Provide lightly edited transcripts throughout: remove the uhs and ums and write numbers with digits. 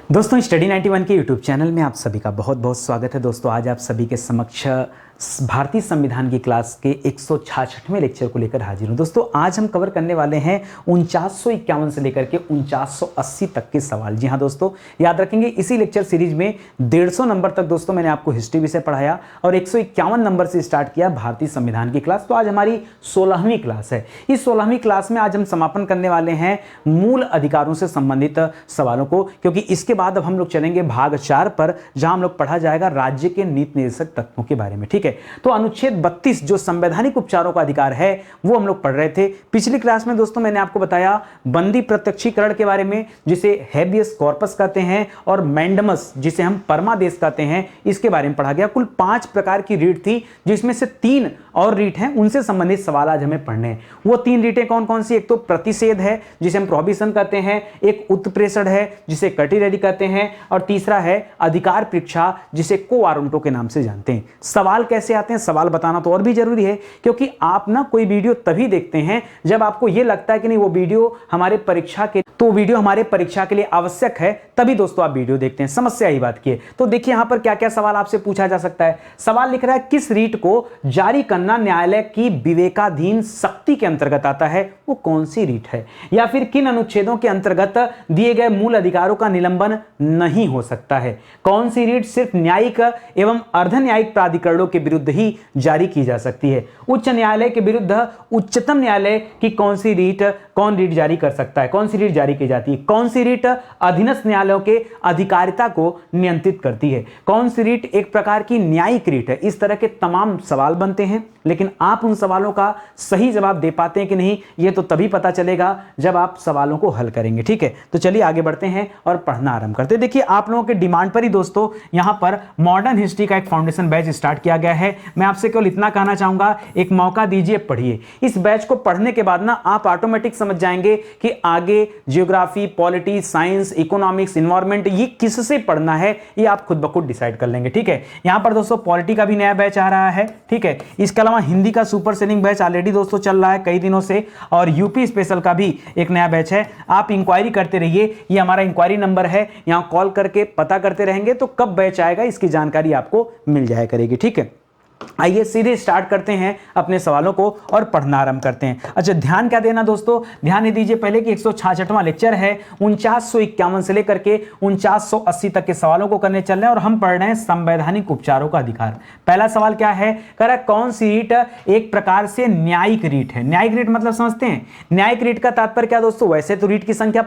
दोस्तों स्टडी 91 के YouTube channel में आप सभी का बहुत बहुत स्वागत है। दोस्तों आज आप सभी के समक्ष भारतीय संविधान की क्लास के 166वें लेक्चर को लेकर हाजिर हूं। दोस्तों आज हम कवर करने वाले हैं 4951 से लेकर के 4980 तक के सवाल। जी हां दोस्तों, याद रखेंगे इसी लेक्चर सीरीज में 150 नंबर तक दोस्तों मैंने आपको हिस्ट्री विषय पढ़ाया और 151 नंबर से स्टार्ट किया भारतीय संविधान की क्लास। तो आज हमारी 16वीं क्लास है। इस 16वीं क्लास में आज हम समापन करने वाले हैं मूल अधिकारों से संबंधित सवालों को, क्योंकि इसके बाद अब हम लोग चलेंगे भाग 4 पर, जहां हम लोग पढ़ा जाएगा राज्य के नीति निर्देशक तत्वों के बारे में। ठीक है, तो अनुच्छेद 32 जो संवैधानिक उपचारों का अधिकार है वो हम लोग पढ़ रहे थे। पिछली क्लास में दोस्तों मैंने आपको बताया बंदी प्रत्यक्षीकरण के बारे में, जिसे हैबियस कॉर्पस कहते हैं, और मैंडमस जिसे हम परमादेश कहते हैं, इसके बारे में पढ़ा गया। कुल 5 प्रकार की रीट थी, जिसमें से 3 और रीट हैं, उनसे संबंधित सवाल आज हमें पढ़ने हैं। वो 3 रीटें कौन कौन सी? एक तो प्रतिषेध है जिसे हम प्रोहिबिशन कहते हैं, एक उत्प्रेषण है जिसे कटिरेडी कहते हैं, और तीसरा है अधिकार परीक्षा जिसे को वारंटो के नाम से जानते हैं। सवाल कैसे आते हैं, सवाल बताना तो और भी जरूरी है, क्योंकि आप ना कोई वीडियो तभी देखते हैं जब आपको यह लगता है कि नहीं वो वीडियो हमारे परीक्षा के लिए आवश्यक है, तभी दोस्तों आप वीडियो देखते हैं। समस्या ही बात की है। तो देखिए यहां पर क्या क्या सवाल आपसे पूछा जा सकता है। सवाल लिख रहा है किस रीट को जारी करना न्यायालय की विवेकाधीन शक्ति के अंतर्गत आता है, वो कौन सी रीट है? या फिर किन अनुच्छेदों के अंतर्गत दिए गए मूल अधिकारों का निलंबन नहीं हो सकता है? कौन सी रीट सिर्फ न्यायिक एवं अर्ध न्यायिक प्राधिकरणों के विरुद्ध ही जारी की जा सकती है? उच्च न्यायालय के विरुद्ध उच्चतम न्यायालय की कौन रीट जारी कर सकता है? कौन सी रीट जारी की जाती है? कौन सी रीट अधीनस्थ न्यायालयों के अधिकारिता को नियंत्रित करती है? कौन सी रीट एक प्रकार की न्यायिक रीट है? इस तरह के तमाम सवाल बनते हैं, लेकिन आप उन सवालों का सही जवाब दे पाते हैं कि नहीं, यह तो तभी पता चलेगा जब आप सवालों को हल करेंगे। ठीक है, तो चलिए आगे बढ़ते हैं और पढ़ना आरंभ करते हैं। देखिए आप लोगों के डिमांड पर ही दोस्तों यहां पर मॉडर्न हिस्ट्री का एक फाउंडेशन बैच स्टार्ट किया गया है। मैं आपसे केवल इतना कहना चाहूंगा, एक मौका दीजिए, पढ़िए। इस बैच को पढ़ने के बाद ना आप ऑटोमेटिक समझ जाएंगे कि आगे geography, polity, science, economics, environment ये किससे पढ़ना है, ये आप खुद ब खुद डिसाइड कर लेंगे। ठीक है, यहां पर दोस्तों पॉलिटी का भी नया बैच आ रहा है। ठीक है, इसके अलावा हिंदी का सुपर सेलिंग बैच ऑलरेडी दोस्तों चल रहा है कई दिनों से, और यूपी स्पेशल का भी एक नया बैच है। आप इंक्वायरी करते रहिए, ये हमारा इंक्वायरी नंबर है, यहां कॉल करके पता करते रहेंगे तो कब बैच आएगा इसकी जानकारी आपको मिल जाया करेगी। ठीक है, आइए सीधे स्टार्ट करते हैं अपने सवालों को और पढ़ना आरंभ करते हैं। अच्छा, ध्यान क्या देना दोस्तों, ध्यान दीजिए पहले कि 166वां लेक्चर है। 4951 से लेकर के 4980 तक के सवालों को करने चल रहे हैं और हम पढ़ रहे हैं संवैधानिक उपचारों का अधिकार। पहला सवाल क्या है, कह रहा है कौन सी रीट एक प्रकार से न्यायिक रीट है? न्यायिक रीट मतलब समझते हैं, न्यायिक रीट का तात्पर्य क्या दोस्तों? वैसे तो रीट की संख्या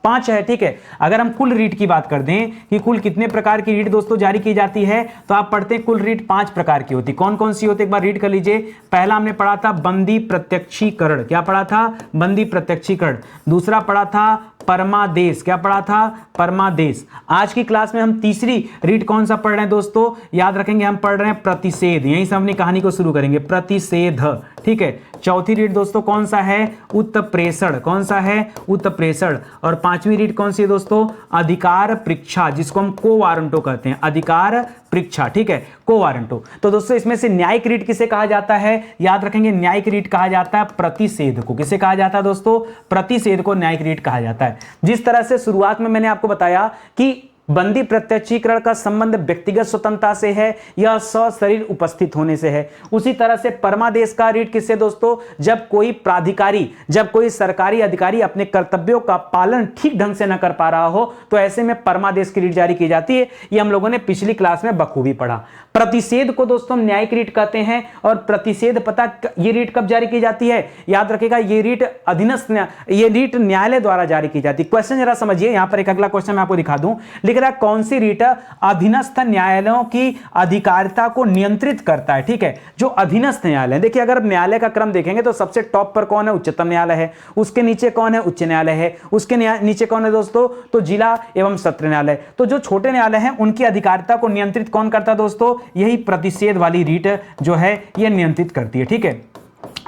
5 है। ठीक है, अगर हम कुल रीट की बात कर दें कि कुल कितने प्रकार की रीट दोस्तों जारी की जाती है, तो आप पढ़ते हैं कुल रीट 5 प्रकार की होती। कौन कौन सी होती, एक बार रीड कर लीजिए। पहला हमने पढ़ा था बंदी प्रत्यक्षीकरण। क्या पढ़ा था? बंदी प्रत्यक्षीकरण। दूसरा पढ़ा था परमादेश। क्या पढ़ा था? परमादेश। आज की क्लास में हम तीसरी रीट कौन सा पढ़ रहे हैं दोस्तों? याद रखेंगे हम पढ़ रहे हैं प्रतिषेध। यहीं से अपनी कहानी को शुरू करेंगे, प्रतिषेध। ठीक है, चौथी रीट दोस्तों कौन सा है? उत्प्रेषण। कौन सा है? उत्प्रेषण। और 5वीं रीट कौन सी है दोस्तों? अधिकार परीक्षा, जिसको हम को वारंटो कहते हैं, अधिकार परीक्षा। ठीक है, को वारंटो। तो दोस्तों इसमें से न्यायिक रीट किसे कहा जाता है? याद रखेंगे न्यायिक रीट कहा जाता है प्रतिषेध को। किसे कहा जाता है दोस्तों? प्रतिषेध को न्यायिक रीट कहा जाता है। जिस तरह से शुरुआत में मैंने आपको बताया कि बंदी प्रत्यक्षीकरण का संबंध व्यक्तिगत स्वतंत्रता से है या सशरीर उपस्थित होने से है, उसी तरह से परमादेश का रीट किससे दोस्तों? जब कोई प्राधिकारी, जब कोई सरकारी अधिकारी अपने कर्तव्यों का पालन ठीक ढंग से न कर पा रहा हो, तो ऐसे में परमादेश की रीट जारी की जाती है। ये हम लोगों ने पिछली क्लास में बखूबी पढ़ा। प्रतिषेध को दोस्तों न्यायिक रीट कहते हैं, और प्रतिषेध पता ये रीट कब जारी की जाती है? याद रखिएगा ये रीट अधीनस्थ, ये रीट न्यायालय द्वारा जारी की जाती है। क्वेश्चन जरा समझिए, यहां पर एक अगला क्वेश्चन मैं आपको दिखा दूं। लिख रहा है कौन सी रीट अधीनस्थ न्यायालयों की अधिकारिता को नियंत्रित करता है? ठीक है, जो अधीनस्थ न्यायालय, देखिए अगर न्यायालय का क्रम देखेंगे तो सबसे टॉप पर कौन है? उच्चतम न्यायालय है। उसके नीचे कौन है? उच्च न्यायालय है। उसके नीचे कौन है दोस्तों? तो जिला एवं सत्र न्यायालय। तो जो छोटे न्यायालय हैं उनकी अधिकारिता को नियंत्रित कौन करता है दोस्तों? यही प्रतिषेध वाली रीट जो है यह नियंत्रित करती है। ठीक है,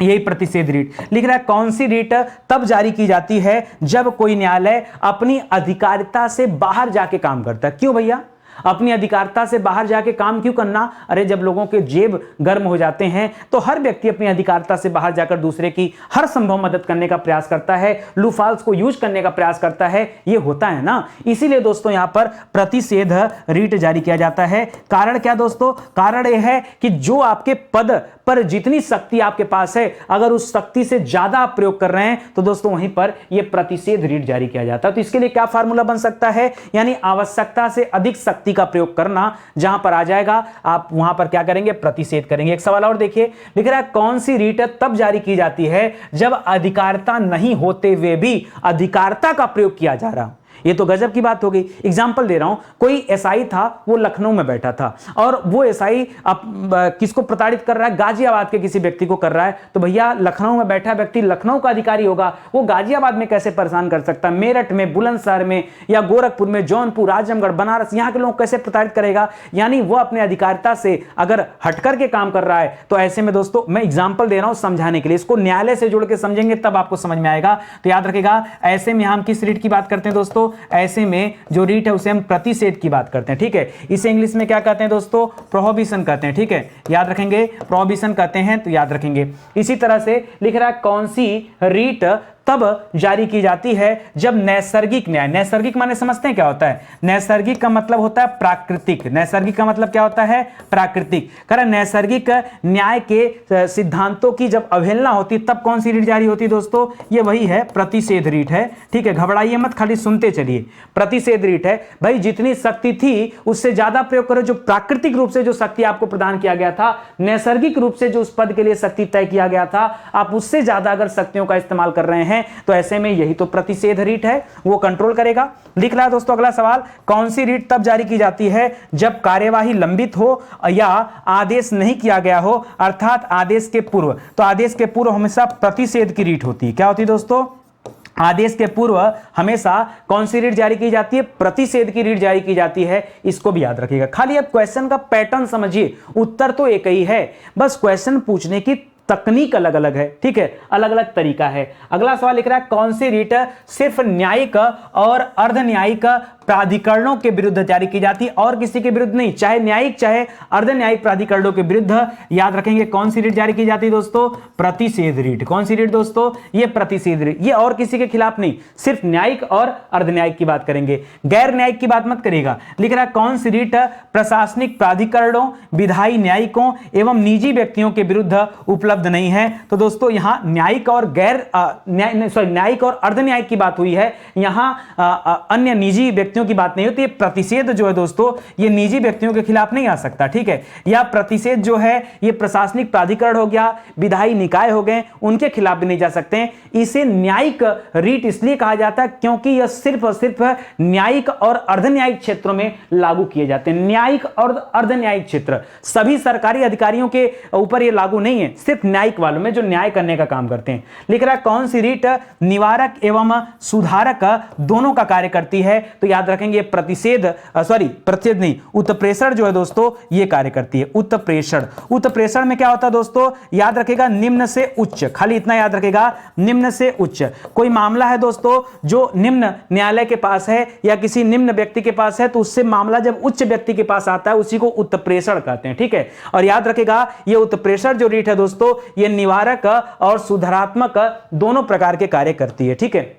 यही प्रतिषेध रीट। लिख रहा है कौन सी रीट तब जारी की जाती है जब कोई न्यायालय अपनी अधिकारिता से बाहर जाके काम करता है। क्यों भैया? अपनी अधिकारिता से बाहर जाके काम क्यों करना? अरे जब लोगों के जेब गर्म हो जाते हैं तो हर व्यक्ति अपनी अधिकारिता से बाहर जाकर दूसरे की हर संभव मदद करने का प्रयास करता है, लूफाल्स को यूज करने का प्रयास करता है, ये होता है ना। इसीलिए दोस्तों यहां पर प्रतिषेध रीट जारी किया जाता है। कारण क्या दोस्तों? कारण यह है कि जो आपके पद पर जितनी शक्ति आपके पास है, अगर उस शक्ति से ज्यादा आप प्रयोग कर रहे हैं तो दोस्तों वहीं पर यह प्रतिषेध रीट जारी किया जाता है। तो इसके लिए क्या फार्मूला बन सकता है? यानी आवश्यकता से अधिक शक्ति का प्रयोग करना, जहां पर आ जाएगा आप वहां पर क्या करेंगे? प्रतिषेध करेंगे। एक सवाल और देखिए, लिख रहा है कौन सी रीट तब जारी की जाती है जब अधिकारिता नहीं होते हुए भी अधिकारिता का प्रयोग किया जा रहा। ये तो गजब की बात हो गई। एग्जाम्पल दे रहा हूं, कोई एसआई था, वो लखनऊ में बैठा था और वो एसआई किसको प्रताड़ित कर रहा है? गाजियाबाद के किसी व्यक्ति को कर रहा है। तो भैया लखनऊ में बैठा व्यक्ति लखनऊ का अधिकारी होगा, वो गाजियाबाद में कैसे परेशान कर सकता है? मेरठ में, बुलंदशहर में या गोरखपुर में, जौनपुर, आजमगढ़, बनारस, यहां के लोग कैसे प्रताड़ित करेगा? यानी वो अपने अधिकारिता से अगर हटकर के काम कर रहा है तो ऐसे में दोस्तों मैं एग्जाम्पल दे रहा हूं समझाने के लिए, इसको न्यायालय से जोड़ के समझेंगे तब आपको समझ में आएगा। तो याद रखेगा, ऐसे में हम किस रीट की बात करते हैं दोस्तों? ऐसे में जो रीट है उसे हम प्रतिषेध की बात करते हैं। ठीक है, इसे इंग्लिश में क्या कहते हैं दोस्तों? प्रोहिबिशन कहते हैं। ठीक है, याद रखेंगे, प्रोहिबिशन कहते हैं, तो याद रखेंगे। इसी तरह से लिख रहा है कौन सी रीट तब जारी की जाती है जब नैसर्गिक न्याय, नैसर्गिक माने समझते हैं क्या होता है? नैसर्गिक का मतलब होता है प्राकृतिक। नैसर्गिक का मतलब क्या होता है? प्राकृतिक। कारण नैसर्गिक न्याय के सिद्धांतों की जब अवहेलना होती तब कौन सी रीट जारी होती दोस्तों? ये वही है, प्रतिषेध रीट है। ठीक है, घबराइए मत, खाली सुनते चलिए। प्रतिषेध रीट है भाई, जितनी शक्ति थी उससे ज्यादा प्रयोग करो। जो प्राकृतिक रूप से जो शक्ति आपको प्रदान किया गया था, नैसर्गिक रूप से जो उस पद के लिए शक्ति तय किया गया था, आप उससे ज्यादा अगर शक्तियों का इस्तेमाल कर रहे हैं तो ऐसे में यही तो प्रतिषेध रीट है, वो कंट्रोल करेगा। लिख रहा है दोस्तों अगला सवाल, कौन सी रीट तब जारी की जाती है जब कार्यवाही लंबित हो या आदेश नहीं किया गया हो, अर्थात आदेश के पूर्व। तो आदेश के पूर्व हमेशा प्रतिषेध की रीट होती है। क्या होती है दोस्तों? आदेश के पूर्व हमेशा कौन सी रीट जारी की जाती है? प्रतिषेध की रीट जारी की जाती है। इसको भी याद रखिएगा। खाली अब क्वेश्चन का पैटर्न समझिए, उत्तर तो एक ही है, बस क्वेश्चन पूछने की तकनीक अलग अलग है। ठीक है, अलग अलग तरीका है। अगला सवाल लिख रहा है कौन सी रीट सिर्फ न्यायिक और अर्ध न्यायिक प्राधिकरणों के विरुद्ध जारी की जाती है और किसी के विरुद्ध नहीं, चाहे न्यायिक चाहे अर्ध न्यायिक प्राधिकरणों के विरुद्ध। याद रखेंगे कौन सी रीट जारी की जाती है दोस्तों? प्रतिषेध रीट। कौन सी रीट दोस्तों? ये प्रतिषेध रीट। ये और किसी के खिलाफ नहीं, सिर्फ न्यायिक और अर्ध न्यायिक की बात करेंगे, गैर न्यायिक की बात मत करिएगा। लिख रहा है कौन सी रीट प्रशासनिक प्राधिकरणों, विधायी न्यायिकों एवं निजी व्यक्तियों के विरुद्ध उपलब्ध नहीं है। तो दोस्तों यहां न्यायिक और न्यायिक और अर्ध न्यायिक की बात हुई है, यहां अन्य निजी व्यक्तियों की बात नहीं होती। प्रतिषेध जो है दोस्तों ये निजी व्यक्तियों के खिलाफ नहीं आ सकता। ठीक है, या प्रतिषेध जो है ये प्रशासनिक प्राधिकरण हो गया, विधायी निकाय हो गए, उनके खिलाफ भी नहीं जा सकते। इसे न्यायिक रीट इसलिए कहा जाता है क्योंकि यह सिर्फ और सिर्फ न्यायिक और अर्ध न्यायिक क्षेत्रों में लागू किए जाते हैं। न्यायिक और अर्ध न्यायिक क्षेत्र, सभी सरकारी अधिकारियों के ऊपर यह लागू नहीं है, सिर्फ न्यायिक वालों में जो न्याय करने का काम करते हैं। लिख रहा है कौन सी रीट निवारक एवं सुधारक दोनों का कार्य करती है? तो याद रखेंगे प्रतिषेध नहीं, उत्प्रेषण जो है दोस्तों ये कार्य करती है। उत्प्रेषण में क्या होता है दोस्तों? याद रखेगा निम्न से उच्च, खाली इतना याद रखेगा, निम्न से उच्च। कोई मामला है दोस्तों जो निम्न न्यायालय के पास है या किसी निम्न व्यक्ति के पास है, तो उससे मामला जब उच्च व्यक्ति के पास आता है उसी को उत्प्रेषण कहते हैं। ठीक है, और याद रखेगा ये उत्प्रेषण जो रीट है दोस्तों ये निवारक और सुधारात्मक दोनों प्रकार के कार्य करती है। ठीक है,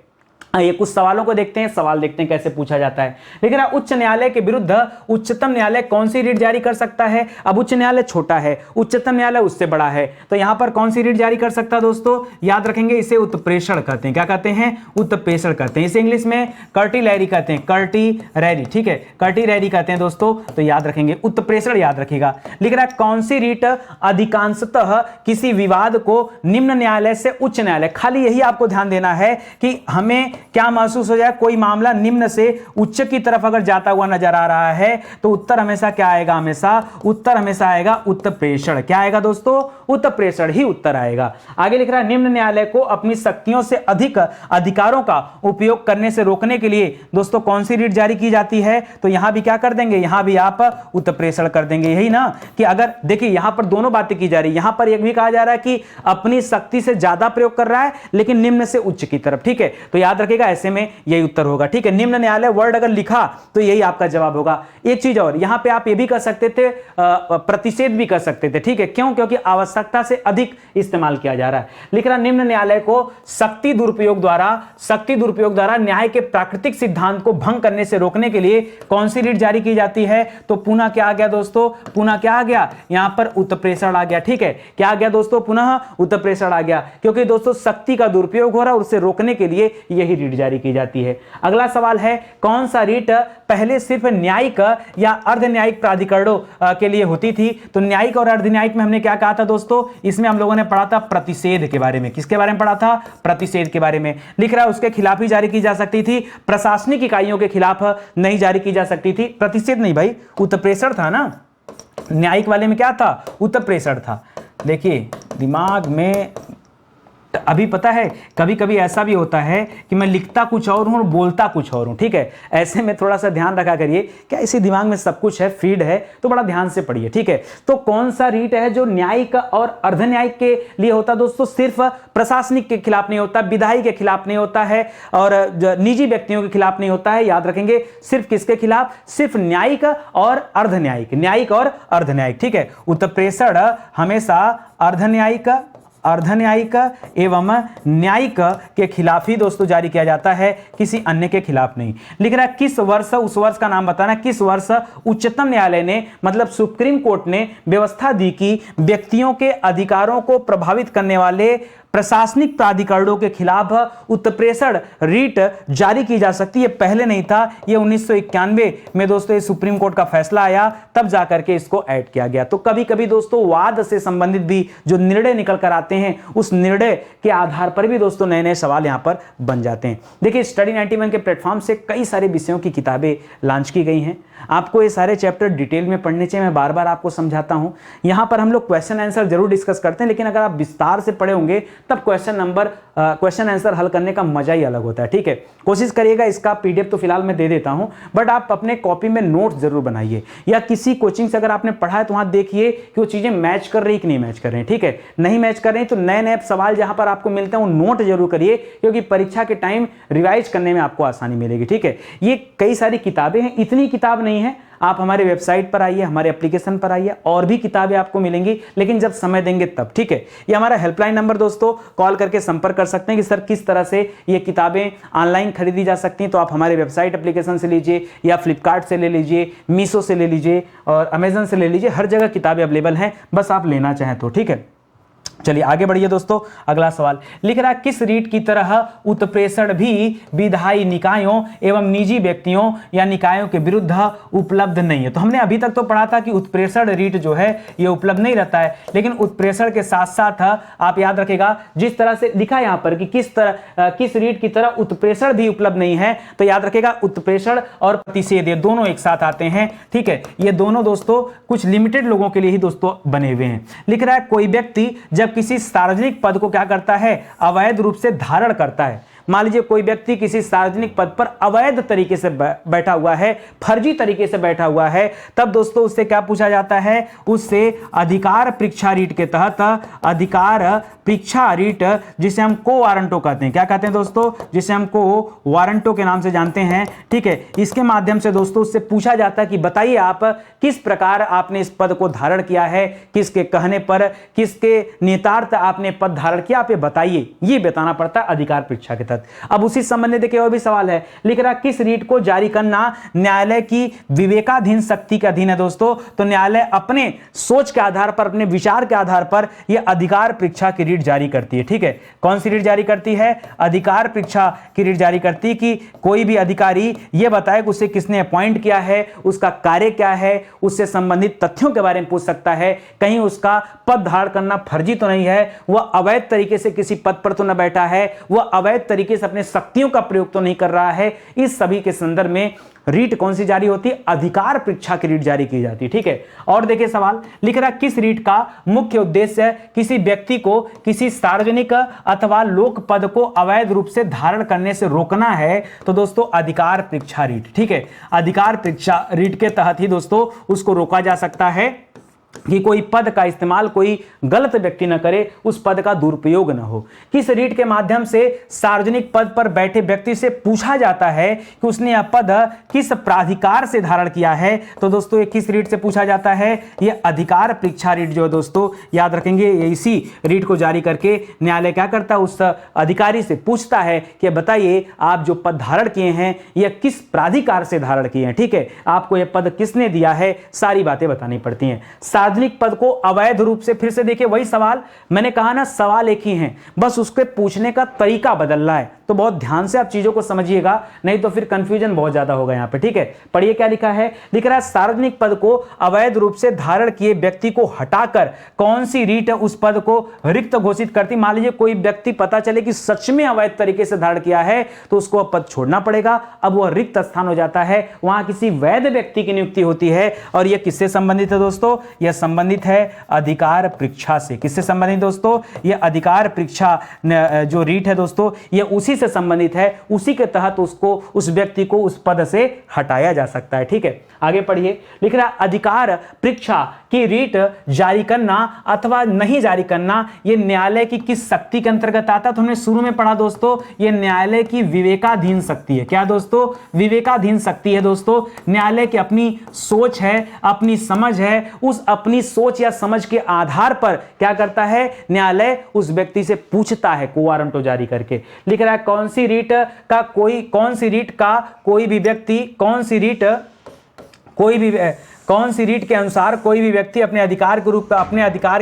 ये कुछ सवालों को देखते हैं, सवाल देखते हैं कैसे पूछा जाता है। लेकिन उच्च न्यायालय के विरुद्ध उच्चतम न्यायालय कौन सी रीट जारी कर सकता है? अब उच्च न्यायालय छोटा है, उच्चतम न्यायालय उससे बड़ा है, तो यहां पर कौन सी रीट जारी कर सकता है दोस्तों? याद रखेंगे इसे उत्प्रेषण कहते हैं। क्या कहते हैं? उत्प्रेषण कहते हैं। इसे इंग्लिश में कर्टिलैरी कहते हैं, कर्टिलैरी। ठीक है, कर्टिलैरी कहते हैं दोस्तों, तो याद रखेंगे उत्प्रेषण याद रखिएगा। लिख रहा है कौन सी रीट अधिकांशतः किसी विवाद को निम्न न्यायालय से उच्च न्यायालय, खाली यही आपको ध्यान देना है कि हमें क्या महसूस हो जाए, कोई मामला निम्न से उच्च की तरफ अगर जाता हुआ नजर आ रहा है तो उत्तर हमेशा क्या आएगा? उत्तर हमेशा आएगा उत्प्रेषण। क्या आएगा दोस्तों? उत्प्रेषण ही उत्तर आएगा। आगे लिख रहा है निम्न न्यायालय को अपनी शक्तियों से अधिक अधिकारों का उपयोग करने से रोकने के लिए दोस्तों कौन सी रीट जारी की जाती है? तो यहां भी क्या कर देंगे? यहां भी आप उत्प्रेषण कर देंगे। यही ना कि अगर देखिए यहां पर दोनों बातें की जा रही है, यहां पर एक भी कहा जा रहा है कि अपनी शक्ति से ज्यादा प्रयोग कर रहा है लेकिन निम्न से उच्च की तरफ। ठीक है, तो याद रखिए रखेगा, ऐसे में यही उत्तर होगा। ठीक है, निम्न न्यायालय वर्ड अगर लिखा तो यही आपका जवाब होगा। एक चीज और, यहां पे आप ये भी कर सकते थे, प्रतिषेध भी कर सकते थे। ठीक है, क्यों? क्योंकि आवश्यकता से अधिक इस्तेमाल किया जा रहा है। लिख रहा निम्न न्यायालय को शक्ति दुरुपयोग द्वारा न्याय के प्राकृतिक सिद्धांत को भंग करने से रोकने के लिए कौन सी रीट जारी की जाती है? तो पुनः क्या आ गया दोस्तों? पुनः क्या आ गया? यहां पर उत्प्रेषण आ गया। ठीक है, क्या आ गया दोस्तों? पुनः उत्प्रेषण आ गया, क्योंकि दोस्तों शक्ति का दुरुपयोग हो रहा है और उसे रोकने के लिए यही रीट जारी की जाती है। अगला सवाल है, कौन सा रीट पहले सिर्फ न्यायिक या अर्ध न्यायिक प्राधिकरणों के लिए होती थी? तो न्यायिक और अर्ध न्यायिक में हमने क्या कहा था दोस्तों? इसमें हम लोगों ने पढ़ा था प्रतिषेध के बारे में। किसके बारे में पढ़ा था? प्रतिषेध के बारे में। लिख रहा है उसके खिलाफ ही जारी की जा सकती थी, प्रशासनिक इकाइयों के खिलाफ नहीं जारी की जा सकती थी। प्रतिषेध नहीं भाई, उत्प्रेषण था ना। न्यायिक वाले में क्या था? उत्प्रेषण था। देखिए दिमाग में अभी पता है, कभी कभी ऐसा भी होता है कि मैं लिखता कुछ और हूं और बोलता कुछ और हूं। ठीक है, ऐसे में थोड़ा सा ध्यान रखा करिए, क्या इसी दिमाग में सब कुछ है, फीड है, तो बड़ा ध्यान से पढ़िए। ठीक है, तो कौन सा रीट है जो न्यायिक और अर्ध न्यायिक के लिए होता दोस्तों? सिर्फ प्रशासनिक के खिलाफ नहीं होता, विधायी के खिलाफ नहीं होता है और निजी व्यक्तियों के खिलाफ नहीं होता है। याद रखेंगे, सिर्फ किसके खिलाफ? सिर्फ न्यायिक और अर्ध न्यायिक, न्यायिक और अर्ध न्यायिक। ठीक है, उत्प्रेषण हमेशा अर्ध न्यायिक एवं न्यायिक के खिलाफ ही दोस्तों जारी किया जाता है, किसी अन्य के खिलाफ नहीं। लिख रहा है किस वर्ष, उस वर्ष का नाम बताना, किस वर्ष उच्चतम न्यायालय ने, मतलब सुप्रीम कोर्ट ने व्यवस्था दी कि व्यक्तियों के अधिकारों को प्रभावित करने वाले प्रशासनिक प्राधिकरणों के खिलाफ उत्प्रेषण रीट जारी की जा सकती है। पहले नहीं था, ये 1991 में दोस्तों ये सुप्रीम कोर्ट का फैसला आया, तब जाकर के इसको ऐड किया गया। तो कभी कभी दोस्तों वाद से संबंधित भी जो निर्णय निकल कर आते हैं, उस निर्णय के आधार पर भी दोस्तों नए नए सवाल यहां पर बन जाते हैं। देखिए स्टडी 91 के प्लेटफॉर्म से कई सारे विषयों की किताबें लॉन्च की गई हैं। आपको ये सारे चैप्टर डिटेल में पढ़ने चाहिए, मैं बार बार आपको समझाता हूं। यहां पर हम लोग क्वेश्चन आंसर जरूर डिस्कस करते हैं, लेकिन अगर आप विस्तार से पढ़े होंगे तब क्वेश्चन आंसर हल करने का मजा ही अलग होता है। ठीक है, कोशिश करिएगा, इसका पीडीएफ तो फिलहाल मैं दे देता हूं, बट आप अपने कॉपी में नोट्स जरूर बनाइए, या किसी कोचिंग से अगर आपने पढ़ा है तो वहां देखिए कि वो चीजें मैच कर रही कि नहीं मैच कर रही हैं। ठीक है, नहीं मैच कर रही तो नए नए सवाल जहां पर आपको मिलते हैं वो नोट जरूर करिए, क्योंकि परीक्षा के टाइम रिवाइज करने में आपको आसानी मिलेगी। ठीक है, ये कई सारी किताबें हैं, इतनी किताब नहीं है। आप हमारे वेबसाइट पर आइए, हमारे एप्लीकेशन पर आइए, और भी किताबें आपको मिलेंगी, लेकिन जब समय देंगे तब। ठीक है, ये हमारा हेल्पलाइन नंबर दोस्तों, कॉल करके संपर्क कर सकते हैं कि सर किस तरह से ये किताबें ऑनलाइन खरीदी जा सकती हैं। तो आप हमारे वेबसाइट एप्लीकेशन से लीजिए, या फ्लिपकार्ट से ले लीजिए, मीशो से ले लीजिए और अमेजन से ले लीजिए, हर जगह किताबें अवेलेबल हैं, बस आप लेना चाहें तो। ठीक है, चलिए आगे बढ़िए दोस्तों। अगला सवाल लिख रहा है किस रीट की तरह उत्प्रेषण भी विधायी निकायों एवं निजी व्यक्तियों या निकायों के विरुद्ध उपलब्ध नहीं है। तो हमने अभी तक तो पढ़ा था कि उत्प्रेषण रीट जो है ये उपलब्ध नहीं रहता है, लेकिन उत्प्रेषण के साथ साथ आप याद रखेगा जिस तरह से लिखा है यहां पर कि किस रीट की तरह उत्प्रेषण भी उपलब्ध नहीं है, तो याद रखेगा उत्प्रेषण और प्रतिषेध ये दोनों एक साथ आते हैं। ठीक है, ये दोनों दोस्तों कुछ लिमिटेड लोगों के लिए ही दोस्तों बने हुए हैं। लिख रहा है कोई व्यक्ति जब किसी सार्वजनिक पद को क्या करता है? अवैध रूप से धारण करता है। मान लीजिए कोई व्यक्ति किसी सार्वजनिक पद पर अवैध तरीके से बैठा हुआ है, फर्जी तरीके से बैठा हुआ है, तब दोस्तों उससे क्या पूछा जाता है? उससे अधिकार परीक्षा रीट के तहत, अधिकार परीक्षा रीट जिसे हम को वारंटो कहते हैं, क्या कहते हैं दोस्तों? जिसे हम को वारंटो के नाम से जानते हैं। ठीक है, इसके माध्यम से दोस्तों उससे पूछा जाता है कि बताइए आप किस प्रकार आपने इस पद को धारण किया है, किसके कहने पर, किसके नेतृत्व आपने पद धारण किया, आप ये बताइए, ये बताना पड़ता है अधिकार परीक्षा के तहत। अब उसी संबंध में देखिए और भी सवाल है। लिख रहा किस रीट को जारी करना न्यायालय की विवेकाधीन शक्ति के अधीन है दोस्तों? तो न्यायालय अपने सोच के आधार पर, अपने विचार के आधार पर यह अधिकार परीक्षा की रीट जारी करती है। ठीक है, कौन सी रीट जारी करती है? अधिकार परीक्षा की रीट जारी करती है कि कोई भी अधिकारी यह बताए कि उसे किसने अपॉइंट किया है, उसका कार्य क्या है, उससे संबंधित तथ्यों के बारे में पूछ सकता है, कहीं उसका पद धारण करना फर्जी तो नहीं है, वह अवैध तरीके से किसी पद पर तो न बैठा है, वह अवैध तरीके से अपने शक्तियों का प्रयोग तो नहीं कर रहा है। इस सभी के संदर्भ में रीट कौन सी जारी होती है? अधिकार परीक्षा की रीट जारी की जाती है। ठीक है, और देखिए सवाल लिख रहा किस रीट का मुख्य उद्देश्य किसी व्यक्ति को किसी सार्वजनिक अथवा लोक पद को अवैध रूप से धारण करने से रोकना है? तो दोस्तों अधिकार परीक्षा रीट। ठीक है, अधिकार परीक्षा रीट के तहत ही दोस्तों उसको रोका जा सकता है। कि कोई पद का इस्तेमाल कोई गलत व्यक्ति न करे, उस पद का दुरुपयोग न हो। किस रीट के माध्यम से सार्वजनिक पद पर बैठे व्यक्ति से पूछा जाता है कि उसने यह पद किस प्राधिकार से धारण किया है? तो दोस्तों ये किस रीट से पूछा जाता है? ये अधिकार परीक्षा रीट जो है दोस्तों, याद रखेंगे, इसी रीट को जारी करके न्यायालय क्या करता है, उस अधिकारी से पूछता है कि बताइए आप जो पद धारण किए हैं यह किस प्राधिकार से धारण किए हैं। ठीक है, आपको यह पद किसने दिया है, सारी बातें बतानी पड़ती हैं। सार्वजनिक पद को अवैध रूप से, फिर से देखिए वही सवाल, मैंने कहा ना सवाल एक ही हैं, बस उसके पूछने का तरीका बदल रहा है, तो बहुत ध्यान से आप चीजों को समझिएगा, नहीं तो फिर कंफ्यूजन बहुत ज्यादा होगा यहाँ पे। ठीक है, पढ़िए क्या लिखा है, लिख रहा है सार्वजनिक पद को अवैध रूप से धारण किए व्यक्ति को हटाकर कौन सी रीट उस पद को रिक्त घोषित करती। मान लीजिए कोई व्यक्ति पता चले कि सच में अवैध तरीके से धारण किया है तो उसको पद छोड़ना पड़ेगा, अब वह रिक्त स्थान हो जाता है, वहां किसी वैध व्यक्ति की नियुक्ति होती है। और यह किससे संबंधित है दोस्तों? यह संबंधित है अधिकार परीक्षा से। किससे संबंधित दोस्तों? यह अधिकार परीक्षा जो रीट है दोस्तों, यह उसी से संबंधित है, उसी के तहत उसको, उस व्यक्ति को उस पद से हटाया जा सकता है। ठीक है, आगे पढ़िए, लिख रहा अधिकार परीक्षा की रीट जारी करना अथवा नहीं जारी करना यह न्यायालय की किस शक्ति के अंतर्गत आता है? तो हमने शुरू में पढ़ा दोस्तों, यह न्यायालय की विवेकाधीन शक्ति है। क्या दोस्तों? विवेकाधीन शक्ति है दोस्तों। न्यायालय की अपनी सोच है, अपनी समझ है, उस अपनी सोच या समझ के आधार पर क्या करता है, न्यायालय उस व्यक्ति से पूछता है को वारंटो जारी करके। लिख रहा है कौन सी रीट का कोई भी व्यक्ति, कौन सी रीट के अनुसार कोई भी व्यक्ति अपने अधिकार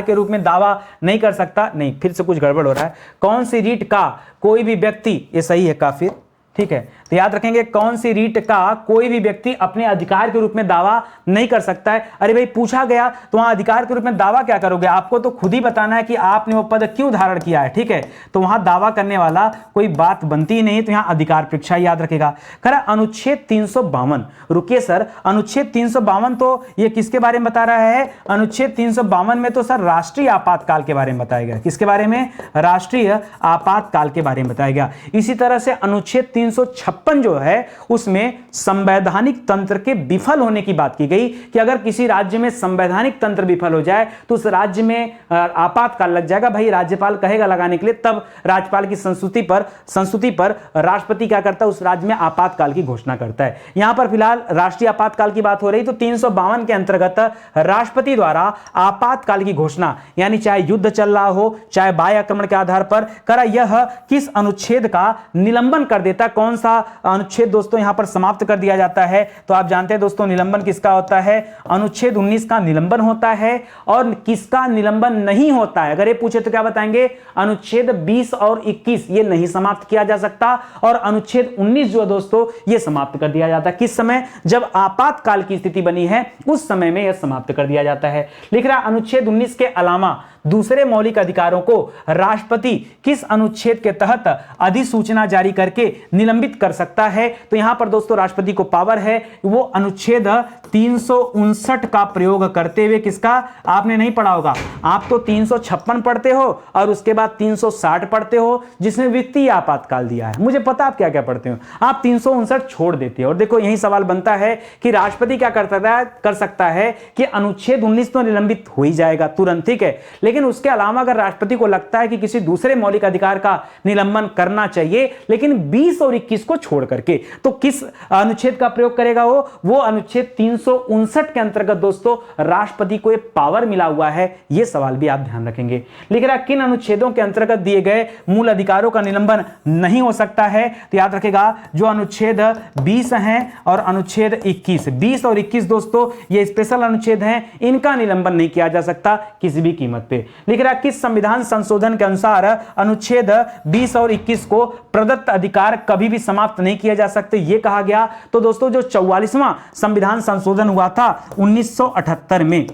के रूप में दावा नहीं कर सकता। नहीं, फिर से कुछ गड़बड़ हो रहा है। कौन सी रीट का कोई भी व्यक्ति, ये सही है काफी, ठीक है, तो याद रखेंगे कौन सी रीट का कोई भी व्यक्ति अपने अधिकार के रूप में दावा नहीं कर सकता है। अरे भाई पूछा गया तो वहां अधिकार के रूप में दावा क्या करोगे? आपको तो खुद ही बताना है कि आपने वो पद क्यों धारण किया है। ठीक है, तो वहां दावा करने वाला कोई बात बनती ही नहीं, तो यहां अधिकार परीक्षा याद रखेगा। खरा अनुच्छेद 352, रुकिए सर, अनुच्छेद 352 तो ये किसके बारे में बता रहा है? अनुच्छेद 352 में तो सर राष्ट्रीय आपातकाल के बारे में बताया गया। किसके बारे में? राष्ट्रीय आपातकाल के बारे में बताया गया। इसी तरह से अनुच्छेद 356 जो है उसमें संवैधानिक तंत्र के विफल होने की बात की गई कि अगर किसी राज्य में संवैधानिक तंत्र विफल हो जाए तो उस राज्य में आपातकाल लग जाएगा। भाई राज्यपाल कहेगा लगाने के लिए, तब राज्यपाल की संस्तुति पर राष्ट्रपति क्या करता है, उस राज्य में आपातकाल की घोषणा करता है। यहां पर फिलहाल राष्ट्रीय आपातकाल की बात हो रही, तो 352 के अंतर्गत राष्ट्रपति द्वारा आपातकाल की घोषणा, यानी चाहे युद्ध चल रहा हो, चाहे बाह्य आक्रमण के आधार पर, करा यह किस अनुच्छेद का निलंबन कर देता? कौन सा अनुच्छेद दोस्तों यहां पर समाप्त कर दिया जाता है? तो आप जानते हैं दोस्तों निलंबन किसका होता है? अनुच्छेद 19 का निलंबन होता है। और किसका निलंबन नहीं होता है? अगर ये पूछे तो क्या बताएंगे? अनुच्छेद 20 और 21 ये नहीं समाप्त किया जा सकता, और अनुच्छेद 19 जो है दोस्तों ये समाप्त कर दिया जाता है। किस समय? जब आपातकाल की स्थिति बनी है उस समय में यह समाप्त कर दिया जाता है। लिख रहा अनुच्छेद 19 के अलावा दूसरे मौलिक अधिकारों को राष्ट्रपति किस अनुच्छेद के तहत अधिसूचना जारी करके निलंबित कर सकता है? तो यहां पर दोस्तों राष्ट्रपति को पावर है, वो अनुच्छेद 359 का प्रयोग करते हुए, किसका? आपने नहीं पढ़ा होगा, आप तो 356 पढ़ते हो और उसके बाद 360 पढ़ते हो जिसमें वित्तीय आपातकाल दिया है। मुझे पता आप क्या क्या पढ़ते हो, आप 359 छोड़ देते हो। और देखो यही सवाल बनता है कि राष्ट्रपति क्या कर सकता है कि अनुच्छेद 19 तो निलंबित हो ही जाएगा तुरंत, ठीक है, लेकिन उसके अलावा अगर राष्ट्रपति को लगता है कि किसी दूसरे मौलिक अधिकार का निलंबन करना चाहिए, लेकिन 20 और 21 को छोड़ करके, तो किस अनुच्छेद का प्रयोग करेगा? वो अनुच्छेद 359 के अंतर्गत दोस्तों राष्ट्रपति को एक पावर मिला हुआ है। यह सवाल भी आप ध्यान रखेंगे। लिख रहा किन अनुच्छेदों के अंतर्गत दिए गए मूल अधिकारों का निलंबन नहीं हो सकता है? तो याद रखेगा जो अनुच्छेद 20 हैं और अनुच्छेद 21, 20 और 21 दोस्तों ये स्पेशल अनुच्छेद हैं, इनका निलंबन नहीं किया जा सकता किसी भी कीमत पे। लिख रहा किस संविधान संशोधन के अनुसार अनुच्छेद 20 और 21 को प्रदत्त अधिकार कभी भी समाप्त नहीं किया जा सकते, यह कहा गया? तो दोस्तों जो 44वां संविधान संशोधन हुआ था 1978 में,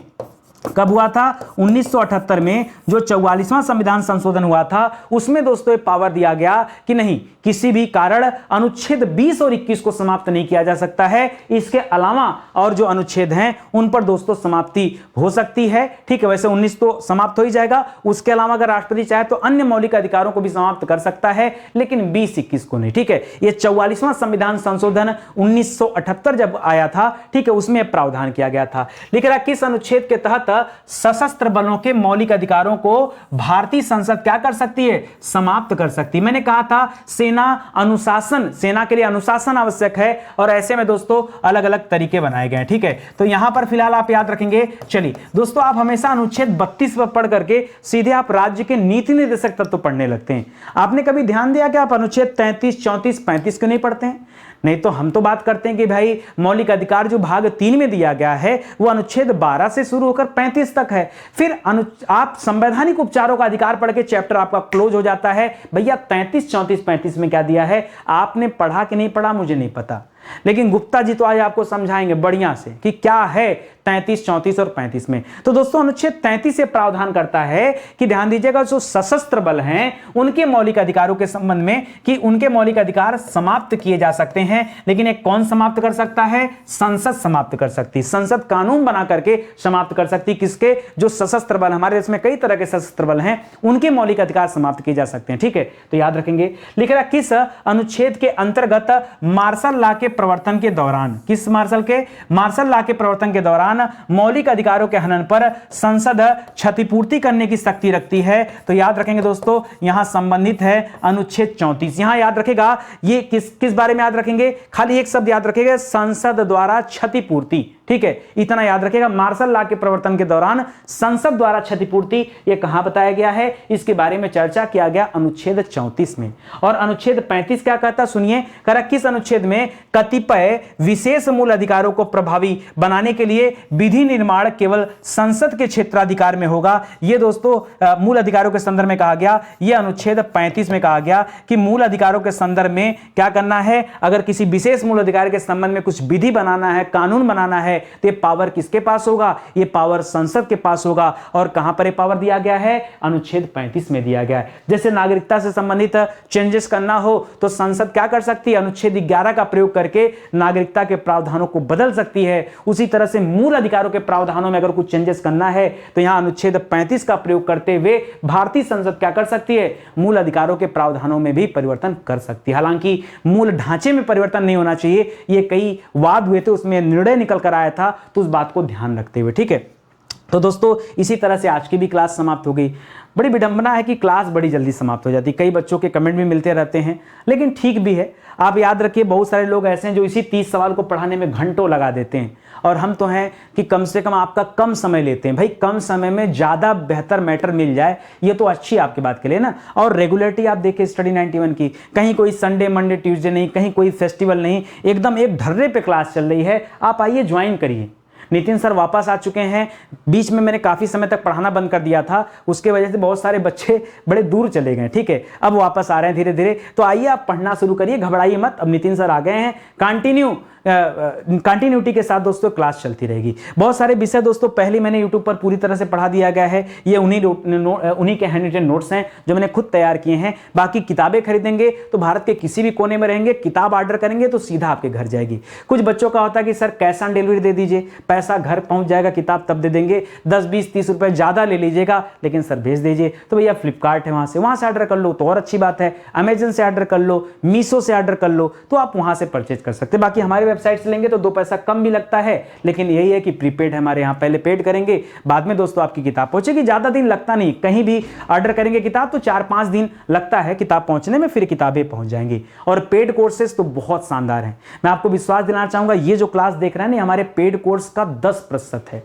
कब हुआ था? 1978 में जो 44वां संविधान संशोधन हुआ था उसमें दोस्तों पावर दिया गया कि नहीं, किसी भी कारण अनुच्छेद 20 और 21 को समाप्त नहीं किया जा सकता है, इसके अलावा और जो अनुच्छेद हैं उन पर दोस्तों समाप्ति हो सकती है। ठीक है, वैसे 19 तो समाप्त हो ही जाएगा, उसके अलावा अगर राष्ट्रपति चाहे तो अन्य मौलिक अधिकारों को भी समाप्त कर सकता है, लेकिन 20-21 को नहीं। ठीक है, यह 44वां संविधान संशोधन 1978 जब आया था, ठीक है, उसमें प्रावधान किया गया था। लिख रहा किस अनुच्छेद के तहत सशस्त्र बलों के मौलिक अधिकारों को भारतीय संसद क्या कर सकती है, समाप्त कर सकती है। मैंने कहा था सेना अनुशासन, सेना के लिए अनुशासन आवश्यक है और ऐसे में दोस्तों अलग अलग तरीके बनाए गए हैं। ठीक है, तो यहां पर फिलहाल आप याद रखेंगे। चलिए दोस्तों, आप हमेशा अनुच्छेद 32 पर पढ़ करके सीधे आप राज्य के नीति निर्देशक तत्व पढ़ने लगते हैं। आपने कभी ध्यान दिया कि आप अनुच्छेद 33, 34, 35 क्यों नहीं पढ़ते हैं? नहीं तो हम तो बात करते हैं कि भाई मौलिक अधिकार जो भाग 3 में दिया गया है वो अनुच्छेद 12 से शुरू होकर 35 तक है। फिर आप संवैधानिक उपचारों का अधिकार पढ़ के चैप्टर आपका क्लोज हो जाता है। भैया 33, 34, 35 में क्या दिया है, आपने पढ़ा कि नहीं पढ़ा मुझे नहीं पता, लेकिन गुप्ता जी तो आज आपको समझाएंगे बढ़िया से कि क्या है 33, 34 और 35 में। तो दोस्तों अनुच्छेद 33 से प्रावधान करता है कि ध्यान दीजिएगा, जो सशस्त्र बल हैं उनके मौलिक अधिकारों के संबंध में कि उनके मौलिक अधिकार समाप्त किए जा सकते हैं। लेकिन एक कौन समाप्त कर सकता है, संसद समाप्त कर सकती है। संसद कानून बना करके समाप्त कर सकती है। किसके, जो सशस्त्र बल, हमारे देश में कई तरह के सशस्त्र बल हैं, उनके मौलिक अधिकार समाप्त किए जा सकते हैं। ठीक है, तो याद रखेंगे। लिख रहा किस अनुच्छेद के अंतर्गत मार्शल लॉ के प्रवर्तन के दौरान, किस मार्शल लॉ के प्रवर्तन के दौरान मौलिक अधिकारों के हनन पर संसद क्षतिपूर्ति करने की शक्ति रखती है। तो याद रखेंगे दोस्तों, यहां संबंधित है अनुच्छेद 34। यहां याद रखेगा, ये किस बारे में याद रखेंगे, खाली एक शब्द याद रखेगा, संसद द्वारा क्षतिपूर्ति। ठीक है, इतना याद रखेगा। मार्शल लॉ के प्रवर्तन के दौरान संसद द्वारा क्षतिपूर्ति, यह कहां बताया गया है, इसके बारे में चर्चा किया गया अनुच्छेद 34 में। और अनुच्छेद 35 क्या कहता, सुनिए, करा किस अनुच्छेद में कतिपय विशेष मूल अधिकारों को प्रभावी बनाने के लिए विधि निर्माण केवल संसद के क्षेत्राधिकार में होगा। यह दोस्तों मूल अधिकारों के संदर्भ में कहा गया, यह अनुच्छेद 35 में कहा गया कि मूल अधिकारों के संदर्भ में क्या करना है, अगर किसी विशेष मूल अधिकार के संबंध में कुछ विधि बनाना है, कानून बनाना है, तो ये पावर किसके पास होगा, ये पावर संसद के पास होगा। और कहां पर ये पावर दिया गया है, अनुच्छेद 35 में दिया गया है। जैसे नागरिकता से संबंधित चेंजेस करना हो तो संसद क्या कर सकती है, अनुच्छेद 11 का प्रयोग करके नागरिकता के प्रावधानों को बदल सकती है। उसी तरह से मूल अधिकारों के प्रावधानों में अगर कुछ चेंजेस करना है तो यहां अनुच्छेद 35 का प्रयोग करते हुए भारतीय संसद क्या कर सकती है, मूल अधिकारों के प्रावधानों में भी परिवर्तन कर सकती है। हालांकि मूल ढांचे में परिवर्तन नहीं होना चाहिए, ये कई वाद हुए थे, उसमें निर्णय निकल कर आया था, तो उस बात को ध्यान रखते हुए। ठीक है, तो दोस्तों इसी तरह से आज की भी क्लास समाप्त हो गई। बड़ी विडंबना है कि क्लास बड़ी जल्दी समाप्त हो जाती है, कई बच्चों के कमेंट भी मिलते रहते हैं, लेकिन ठीक भी है। आप याद रखिए, बहुत सारे लोग ऐसे हैं जो इसी 30 सवाल को पढ़ाने में घंटों लगा देते हैं, और हम तो हैं कि कम से कम आपका कम समय लेते हैं। भाई कम समय में ज़्यादा बेहतर मैटर मिल जाए, ये तो अच्छी आपकी बात के लिए ना। और रेगुलरिटी आप देखिए स्टडी 91 की, कहीं कोई संडे मंडे ट्यूसडे नहीं, कहीं कोई फेस्टिवल नहीं, एकदम एक धर्रे पे क्लास चल रही है। आप आइए ज्वाइन करिए। नितिन सर वापस आ चुके हैं, बीच में मैंने काफ़ी समय तक पढ़ाना बंद कर दिया था, उसके वजह से बहुत सारे बच्चे बड़े दूर चले गए। ठीक है, अब वापस आ रहे हैं धीरे धीरे, तो आइए आप पढ़ना शुरू करिए, घबराइए मत। अब नितिन सर आ गए हैं, कंटिन्यूटी के साथ दोस्तों क्लास चलती रहेगी। बहुत सारे विषय दोस्तों पहले मैंने यूट्यूब पर पूरी तरह से पढ़ा दिया गया है, ये उन्हीं के हैंड रिटन नोट्स हैं जो मैंने खुद तैयार किए हैं। बाकी किताबें खरीदेंगे तो भारत के किसी भी कोने में रहेंगे, किताब ऑर्डर करेंगे तो सीधा आपके घर जाएगी। कुछ बच्चों का होता है कि सर कैश ऑन डिलीवरी दे दीजिए, पैसा घर पहुंच जाएगा, किताब तब दे देंगे, 10, 20, 30 रुपए ज़्यादा ले लीजिएगा, लेकिन सर भेज दीजिए। तो भैया फ्लिपकार्ट है, वहाँ से ऑर्डर कर लो तो और अच्छी बात है, अमेजन से ऑर्डर कर लो, मीशो से ऑर्डर कर लो, तो आप वहाँ से परचेज कर सकते हैं। बाकी हमारे वेबसाइट से लेंगे तो 2 पैसा कम भी लगता है, लेकिन यही है कि प्रीपेड है हमारे यहाँ, पहले पेड करेंगे, बाद में दोस्तों आपकी किताब पहुंचेगी। ज़्यादा दिन लगता नहीं, कहीं भी ऑर्डर करेंगे किताब तो 4-5 दिन लगता है किताब पहुंचने में, फिर किताबें पहुंच जाएंगी। और पेड कोर्सेज तो बहुत शानदार हैं, मैं आपको विश्वास दिलाना चाहूंगा, ये जो क्लास देख रहे हैं ना, हमारे पेड कोर्स का 10% है,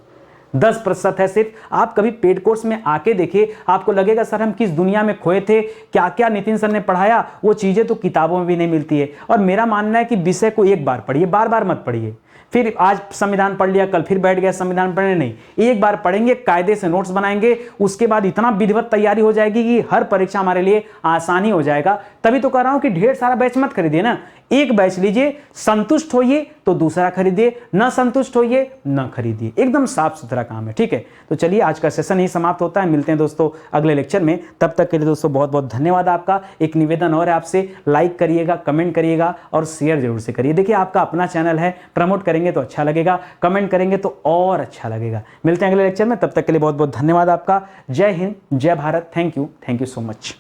10% है सिर्फ। आप कभी पेड कोर्स में आके देखिए, आपको लगेगा सर हम किस दुनिया में खोए थे, क्या क्या नितिन सर ने पढ़ाया, वो चीज़ें तो किताबों में भी नहीं मिलती है। और मेरा मानना है कि विषय को एक बार पढ़िए, बार बार मत पढ़िए। फिर आज संविधान पढ़ लिया, कल फिर बैठ गया संविधान पढ़ने, नहीं, एक बार पढ़ेंगे, कायदे से नोट्स बनाएंगे, उसके बाद इतना विधिवत तैयारी हो जाएगी कि हर परीक्षा हमारे लिए आसानी हो जाएगा। तभी तो कह रहा हूं कि ढेर सारा बैच मत खरीदिए ना, एक बैच लीजिए, संतुष्ट होइए तो दूसरा खरीदिए, न संतुष्ट होइए न खरीदिए, एकदम साफ सुथरा काम है। ठीक है, तो चलिए आज का सेशन ही समाप्त होता है, मिलते हैं दोस्तों अगले लेक्चर में। तब तक के लिए दोस्तों बहुत बहुत धन्यवाद आपका। एक निवेदन और है आपसे, लाइक करिएगा, कमेंट करिएगा और शेयर जरूर से करिए। देखिए आपका अपना चैनल है, प्रमोट करेंगे तो अच्छा लगेगा, कमेंट करेंगे तो और अच्छा लगेगा। मिलते हैं अगले लेक्चर में, तब तक के लिए बहुत बहुत धन्यवाद आपका। जय हिंद, जय Bharat, thank you so much.